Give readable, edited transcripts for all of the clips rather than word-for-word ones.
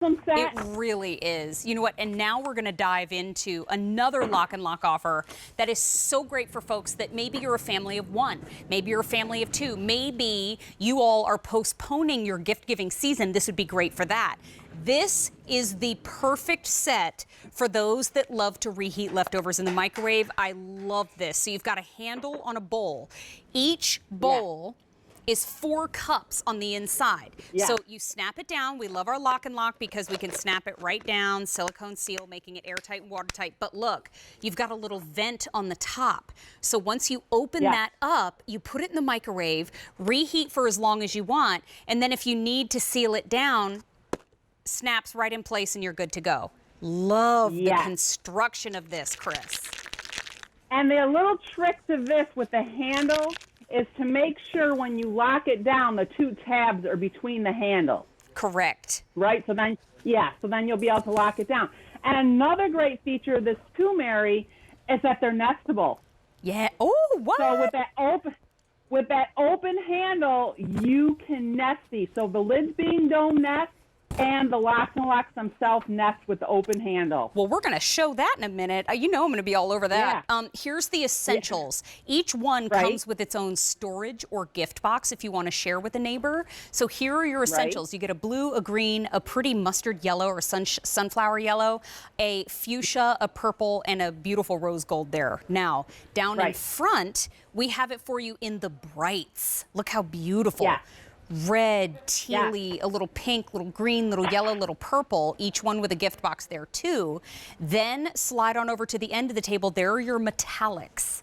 set. It really is. You know what? And now we're going to dive into another Lock and Lock offer that is so great for folks that maybe you're a family of one, maybe you're a family of two, maybe you all are postponing your gift giving season. This would be great for that. This is the perfect set for those that love to reheat leftovers in the microwave. I love this. So you've got a handle on a bowl. Each bowl is 4 cups on the inside. So you snap it down. We love our Lock and Lock because we can snap it right down, silicone seal, making it airtight and watertight. But look, you've got a little vent on the top. So once you open that up, you put it in the microwave, reheat for as long as you want, and then if you need to seal it down, snaps right in place and you're good to go. Love the construction of this, Chris. And the little trick to this with the handle is to make sure when you lock it down, the 2 tabs are between the handles. Correct. Right? So then, so then you'll be able to lock it down. And another great feature of this too, Mary, is that they're nestable. Yeah. Oh, what? So with that open handle, you can nest these. So the lids being dome nest, and the Lock and Locks themselves nest with the open handle. Well, we're going to show that in a minute. You know I'm going to be all over that. Here's the essentials. Each one comes with its own storage or gift box if you want to share with a neighbor. So here are your essentials. You get a blue, a green, a pretty mustard yellow or sunflower yellow, a fuchsia, a purple, and a beautiful rose gold there. Now, down in front, we have it for you in the brights. Look how beautiful. Red, tealy, a little pink, little green, little yellow, little purple, each one with a gift box there too. Then slide on over to the end of the table. There are your metallics.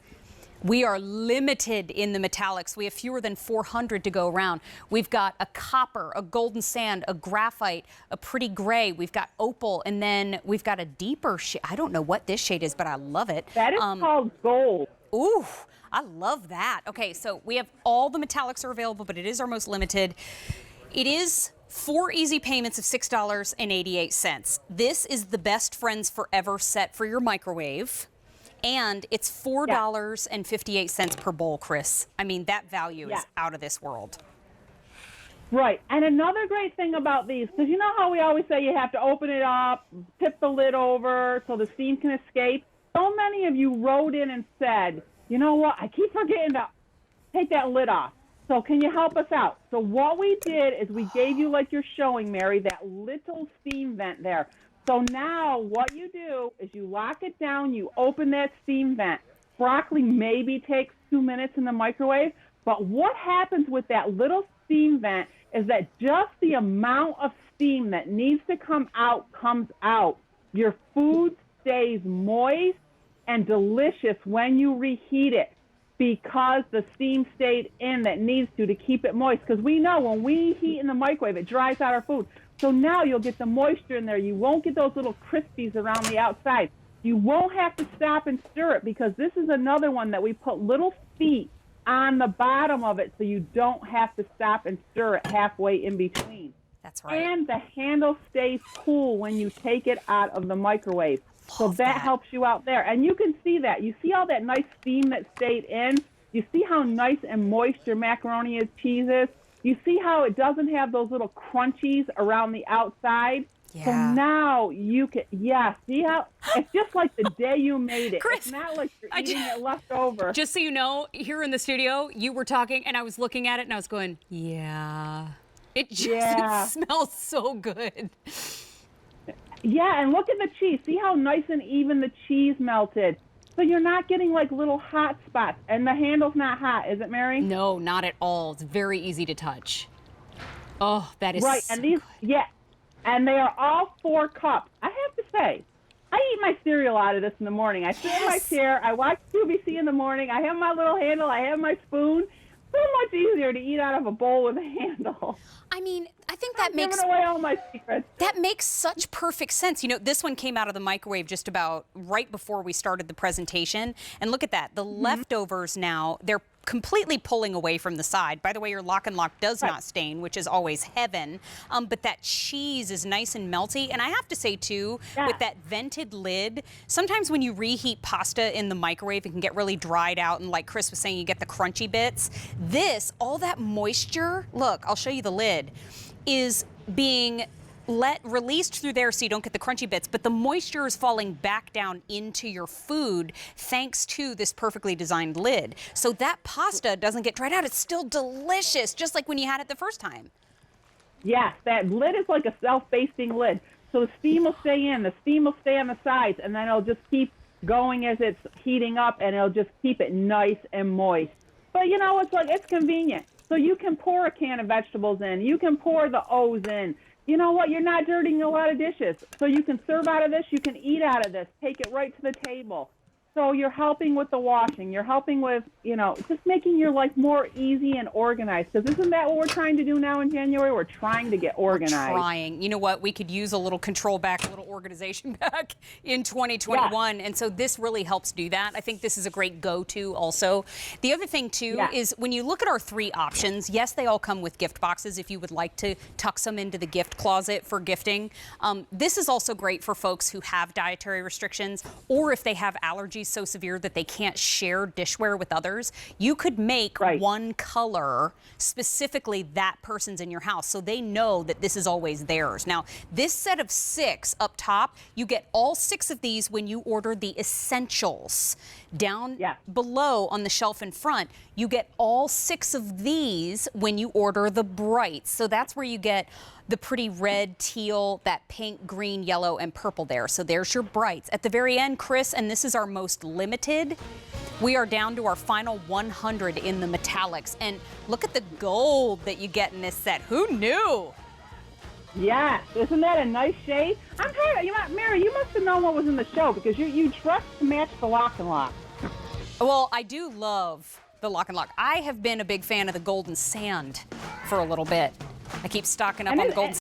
We are limited in the metallics. We have fewer than 400 to go around. We've got a copper, a golden sand, a graphite, a pretty gray. We've got opal, and then we've got a deeper shade. I don't know what this shade is, but I love it. That is called gold. Ooh, I love that. Okay, so we have all the metallics are available, but it is our most limited. It is 4 easy payments of $6.88. This is the Best Friends Forever set for your microwave. And it's $4.58 per bowl, Chris. I mean, that value is out of this world. Right. And another great thing about these, because you know how we always say you have to open it up, tip the lid over so the steam can escape? So many of you wrote in and said, you know what, I keep forgetting to take that lid off. So can you help us out? So what we did is we gave you, like you're showing, Mary, that little steam vent there. So now what you do is you lock it down, you open that steam vent. Broccoli maybe takes 2 minutes in the microwave, but what happens with that little steam vent is that just the amount of steam that needs to come out comes out. Your food stays moist and delicious when you reheat it because the steam stayed in that needs to keep it moist. Because we know when we heat in the microwave, it dries out our food. So now you'll get the moisture in there. You won't get those little crispies around the outside. You won't have to stop and stir it because this is another one that we put little feet on the bottom of it so you don't have to stop and stir it halfway in between. That's right. And the handle stays cool when you take it out of the microwave. So that helps you out there. And you can see that. You see all that nice steam that stayed in? You see how nice and moist your macaroni and cheese is? You see how it doesn't have those little crunchies around the outside? Yeah. So now you can, see how, it's just like the day you made it. Chris, it's not like you're eating it left over. Just so you know, here in the studio, you were talking and I was looking at it and I was going, It just it smells so good. Yeah, and look at the cheese. See how nice and even the cheese melted. So you're not getting like little hot spots. And the handle's not hot, is it, Mary? No, not at all. It's very easy to touch. Oh, that is right. So and these, good. and they are all 4 cups. I have to say, I eat my cereal out of this in the morning. I sit in my chair. I watch QVC in the morning. I have my little handle. I have my spoon. So much easier to eat out of a bowl with a handle. I mean, I think that makes giving away all my secrets. That makes such perfect sense. You know, this one came out of the microwave just about right before we started the presentation. And look at that. The leftovers now, they're completely pulling away from the side. By the way, your Lock and Lock does not stain, which is always heaven. But that cheese is nice and melty. And I have to say, too, with that vented lid, sometimes when you reheat pasta in the microwave, it can get really dried out. And like Chris was saying, you get the crunchy bits. This, all that moisture, look, I'll show you the lid, is being released through there so you don't get the crunchy bits, but the moisture is falling back down into your food thanks to this perfectly designed lid. So that pasta doesn't get dried out. It's still delicious, just like when you had it the first time. Yes, that lid is like a self-basting lid. So the steam will stay in, the steam will stay on the sides, and then it'll just keep going as it's heating up, and it'll just keep it nice and moist. But you know, it's convenient. So you can pour a can of vegetables in, you can pour the O's in. You know what? You're not dirtying a lot of dishes. So you can serve out of this, you can eat out of this, take it right to the table. So you're helping with the washing. You're helping with, just making your life more easy and organized. Because isn't that what we're trying to do now in January? We're trying to get organized. We're trying. You know what? We could use a little control back, a little organization back in 2021. Yeah. And so this really helps do that. I think this is a great go-to also. The other thing, too, is when you look at our 3 options, yes, they all come with gift boxes if you would like to tuck some into the gift closet for gifting. This is also great for folks who have dietary restrictions or if they have allergies so severe that they can't share dishware with others. You could make one color specifically that person's in your house so they know that this is always theirs. Now, this set of 6 up top, you get all 6 of these when you order the essentials. Down below on the shelf in front, you get all 6 of these when you order the brights. So that's where you get the pretty red, teal, that pink, green, yellow, and purple there. So there's your brights. At the very end, Chris, and this is our most limited, we are down to our final 100 in the metallics. And look at the gold that you get in this set. Who knew? Yes, isn't that a nice shade? I'm kind of, Mary, you must have known what was in the show because you dressed to match the LocknLock. Well, I do love the LocknLock. I have been a big fan of the golden sand for a little bit. I keep stocking up on the golden